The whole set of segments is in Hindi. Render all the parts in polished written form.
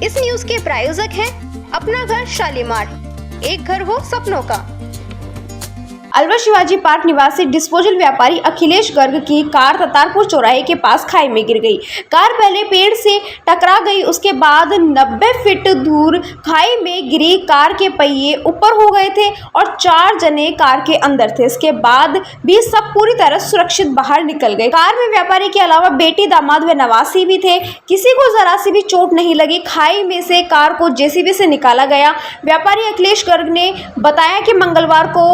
इस न्यूज के प्रायोजक हैं अपना घर शालीमार, एक घर हो सपनों का। अलवर शिवाजी पार्क निवासी डिस्पोजल व्यापारी अखिलेश गर्ग की कार ततारपुर चौराहे के पास खाई में गिर गई। कार पहले पेड़ से टकरा गई, उसके बाद 90 फीट दूर खाई में गिरी कार के पहिए ऊपर हो गए थे और 4 जने कार के अंदर थे। इसके बाद भी सब पूरी तरह सुरक्षित बाहर निकल गए। कार में व्यापारी के अलावा बेटी, दामाद व नवासी भी थे। किसी को जरा सी भी चोट नहीं लगी। खाई में से कार को जेसीबी से निकाला गया। व्यापारी अखिलेश गर्ग ने बताया कि मंगलवार को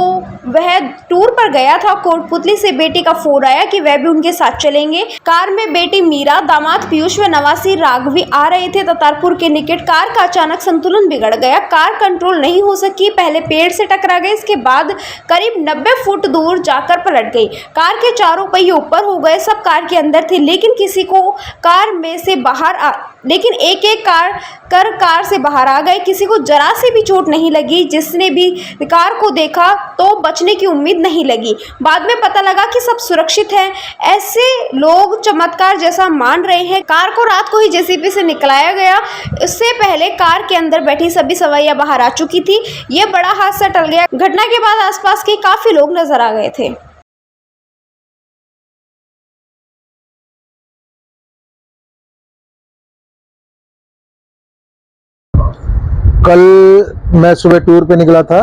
वह टूर पर गया था। कोटपुतली से बेटी का फोन आया कि वह भी उनके साथ चलेंगे। कार में बेटी मीरा, दामाद पीयूष व नवासी राघवी आ रहे थे। ततारपुर के निकट कार का अचानक संतुलन बिगड़ गया। कार कंट्रोल नहीं हो सकी, पहले पेड़ से टकरा गई, इसके बाद करीब 90 फुट दूर जाकर पलट गई। कार के चारों पहिए ऊपर हो गए। सब कार के अंदर थे, लेकिन किसी को कार में से लेकिन एक कार से बाहर आ गए। किसी को जरा से भी चोट नहीं लगी। जिसने भी कार को देखा तो बचने की उम्मीद नहीं लगी। बाद में पता लगा कि सब सुरक्षित है। ऐसे लोग चमत्कार जैसा मान रहे हैं। कार को रात को ही जेसीबी से निकलाया गया। इससे पहले कार के अंदर बैठी सभी सवारियां बाहर आ चुकी थी। ये बड़ा हादसा टल गया। घटना के बाद आसपास के काफी लोग नजर आ गए थे। कल मैं सुबह टूर पे निकला था,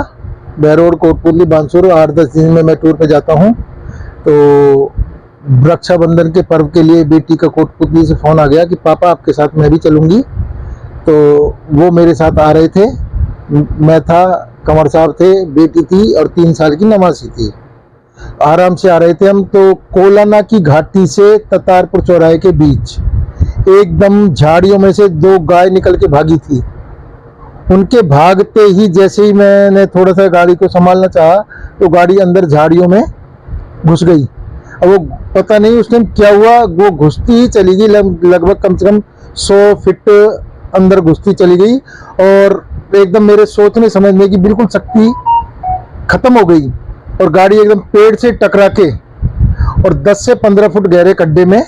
बहरोड, कोटपुतली, बांसुर। 8-10 दिन में मैं टूर पे जाता हूँ। तो रक्षाबंधन के पर्व के लिए बेटी का कोटपुतली से फ़ोन आ गया कि पापा आपके साथ मैं भी चलूँगी। तो वो मेरे साथ आ रहे थे। मैं था, कंवर साहब थे, बेटी थी और 3 साल की नवासी थी। आराम से आ रहे थे हम। तो कोलाना की घाटी से ततारपुर चौराहे के बीच एकदम झाड़ियों में से 2 गाय निकल के भागी थी। उनके भागते ही जैसे ही मैंने थोड़ा सा गाड़ी को संभालना चाहा तो गाड़ी अंदर झाड़ियों में घुस गई। अब वो पता नहीं उस टाइम क्या हुआ, वो घुसती ही चली गई। लगभग कम से कम 100 फीट अंदर घुसती चली गई और एकदम मेरे सोचने समझने की बिल्कुल शक्ति खत्म हो गई और गाड़ी एकदम पेड़ से टकरा के और 10 से 15 फुट गहरे खड्डे में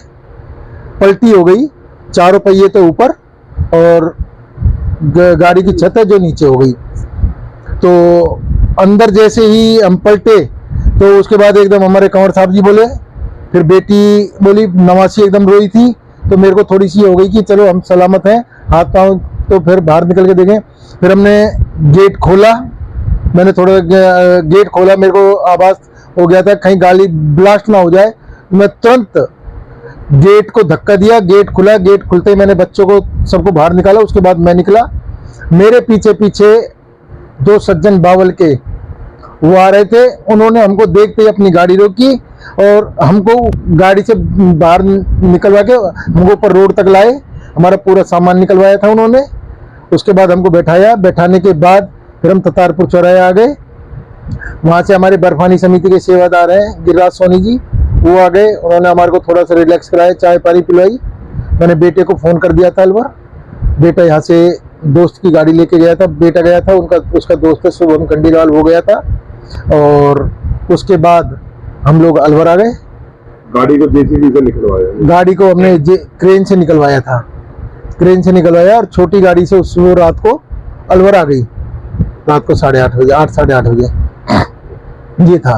पलटी हो गई। चारों पहिए तो ऊपर और गाड़ी की छत है जो नीचे हो गई। तो अंदर जैसे ही हम पलटे तो उसके बाद एकदम हमारे कंवर साहब जी बोले, फिर बेटी बोली, नवासी एकदम रोई थी। तो मेरे को थोड़ी सी हो गई कि चलो हम सलामत हैं, हाथ पाँव तो फिर बाहर निकल के देखें। फिर हमने गेट खोला, मैंने थोड़ा गेट खोला, मेरे को आभास हो गया था कहीं गाड़ी ब्लास्ट ना हो जाए। मैं तुरंत गेट को धक्का दिया, गेट खुला। गेट खुलते ही मैंने बच्चों को सबको बाहर निकाला। उसके बाद मैं निकला। मेरे पीछे पीछे 2 सज्जन बावल के वो आ रहे थे। उन्होंने हमको देखते ही अपनी गाड़ी रोकी और हमको गाड़ी से बाहर निकलवा के हमको ऊपर रोड तक लाए। हमारा पूरा सामान निकलवाया था उन्होंने। उसके बाद हमको बैठाया। बैठाने के बाद फिर हम ततारपुर चौराहे आ गए। वहाँ से हमारे बर्फानी समिति के सेवादार हैं गिरिराज सोनी जी, वो आ गए। उन्होंने हमारे को थोड़ा सा रिलैक्स कराया, चाय पानी पिलवाई। मैंने बेटे को फ़ोन कर दिया था अलवर। बेटा यहाँ से दोस्त की गाड़ी लेके गया था। बेटा गया था, उसका दोस्त है शुभम कंडीलाल, वो गया था। और उसके बाद हम लोग अलवर आ गए। गाड़ी को जेसीबी से निकलवाया? गाड़ी को हमने क्रेन से निकलवाया था। क्रेन से निकलवाया और छोटी गाड़ी से उस रात को अलवर आ गई। रात को 8:30 बजे, 8 साढ़े 8 बजे ये था।